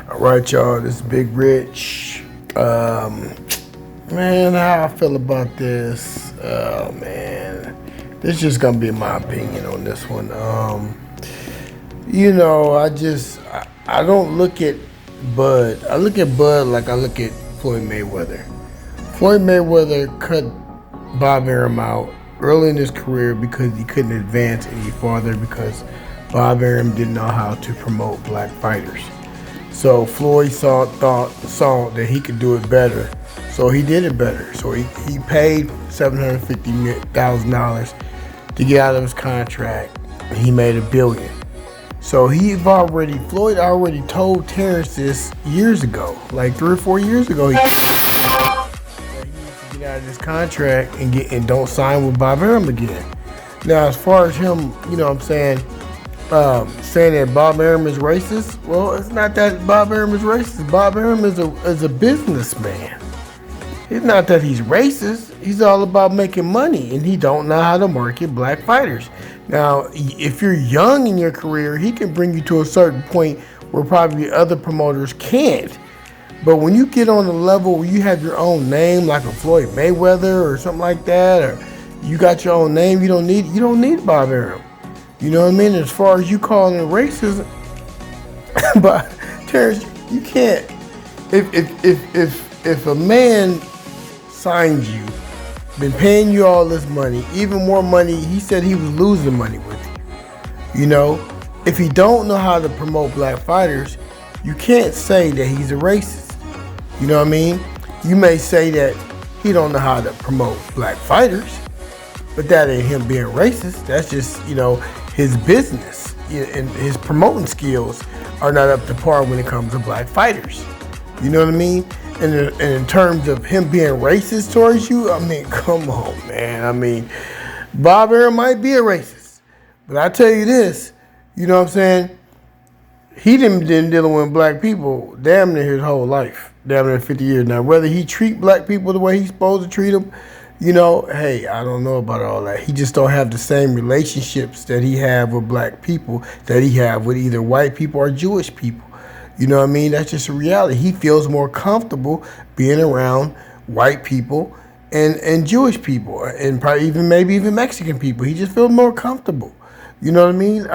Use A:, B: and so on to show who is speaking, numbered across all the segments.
A: All right, y'all. This is Big Rich. Man, how I feel about this? Man, this is just gonna be my opinion on this one. I don't look at Bud. I look at Bud like I look at Floyd Mayweather. Floyd Mayweather cut Bob Arum out early in his career because he couldn't advance any farther because Bob Arum didn't know how to promote black fighters. So Floyd saw that he could do it better. So he did it better. So he paid $750,000 to get out of his contract. And he made $1 billion. So Floyd already told Terence this years ago, like 3 or 4 years ago. He needs to get out of this contract and don't sign with Bob Arum again. Now, as far as him, saying that Bob Arum is racist, well, it's not that Bob Arum is racist. Bob Arum is a businessman. It's not that he's racist. He's all about making money, and he don't know how to market black fighters. Now, if you're young in your career, he can bring you to a certain point where probably other promoters can't. But when you get on the level where you have your own name, like a Floyd Mayweather or something like that, or you got your own name, you don't need Bob Arum. You know what I mean? As far as you calling it racism, but Terrence, you can't. If a man signs you, been paying you all this money, even more money, he said he was losing money with you. If he don't know how to promote black fighters, you can't say that he's a racist. You know what I mean? You may say that he don't know how to promote black fighters, but that ain't him being racist. That's just, his business and his promoting skills are not up to par when it comes to black fighters. You know what I mean? And in terms of him being racist towards you, I mean, come on, man. Bob Arum might be a racist, but I tell you this, you know what I'm saying? He been dealing with black people damn near his whole life, damn near 50 years now. Whether he treat black people the way he's supposed to treat them, hey, I don't know about all that. He just don't have the same relationships that he have with black people that he have with either white people or Jewish people. You know what I mean? That's just a reality. He feels more comfortable being around white people and Jewish people and probably maybe even Mexican people. He just feels more comfortable. You know what I mean?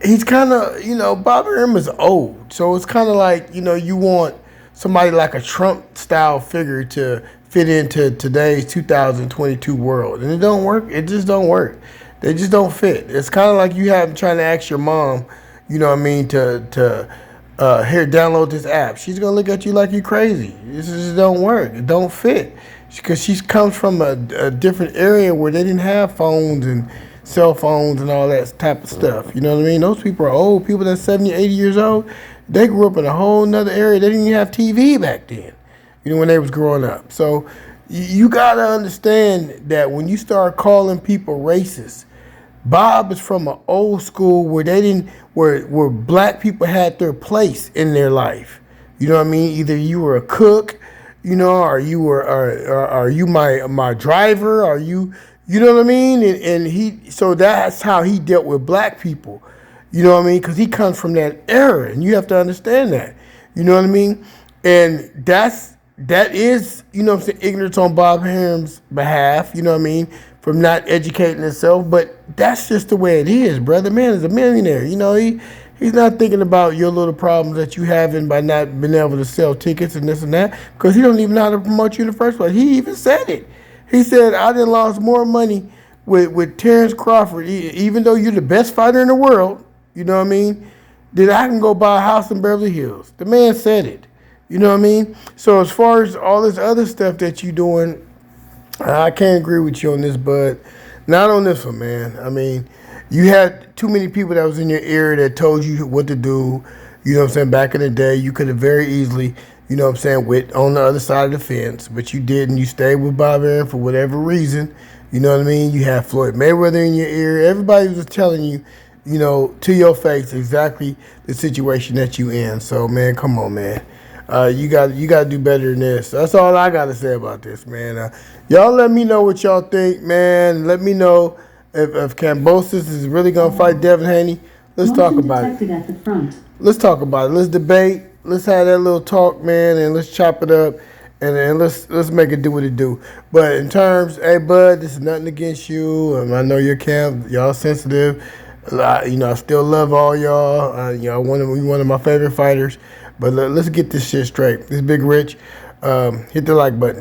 A: He's kind of, Bob Arum is old. So it's kind of like, you want somebody like a Trump-style figure to fit into today's 2022 world. And it don't work. It just don't work. They just don't fit. It's kind of like you trying to ask your mom, to here, download this app. She's going to look at you like you're crazy. This just don't work. It don't fit. Because she comes from a different area where they didn't have phones and cell phones and all that type of stuff. You know what I mean? Those people are old. People that's 70, 80 years old, they grew up in a whole nother area. They didn't even have TV back then, when they was growing up. So you got to understand that when you start calling people racist, Bob is from an old school where black people had their place in their life. You know what I mean? Either you were a cook, or you were, or are you my driver? Are you know what I mean? So that's how he dealt with black people. You know what I mean? Because he comes from that era, and you have to understand that. You know what I mean? And that is, ignorance on Bob Arum's behalf. You know what I mean? From not educating himself, but that's just the way it is, brother. Man is a millionaire. He's not thinking about your little problems that you having by not being able to sell tickets and this and that, because he don't even know how to promote you in the first place. He even said it. He said, I done lost more money with Terence Crawford, even though you're the best fighter in the world, you know what I mean, that I can go buy a house in Beverly Hills. The man said it. You know what I mean? So as far as all this other stuff that you doing, I can't agree with you on this, but not on this one, man. You had too many people that was in your ear that told you what to do. You know what I'm saying? Back in the day, you could have very easily, went on the other side of the fence, but you didn't. You stayed with Bob Arum for whatever reason. You know what I mean? You had Floyd Mayweather in your ear. Everybody was telling you, to your face exactly the situation that you in. So, man, come on, man. You got to do better than this. That's all I got to say about this, man. Y'all let me know what y'all think, man. Let me know if Kambosos is really going to fight Devin Haney. Let's talk about it.
B: At the front.
A: let's talk about it. Let's debate. Let's have that little talk, man, and let's chop it up, and then let's make it do what it do. But in terms, hey, bud, this is nothing against you. I know your camp, y'all sensitive. I still love all y'all. One of my favorite fighters. But let's get this shit straight. This Big Rich, hit the like button.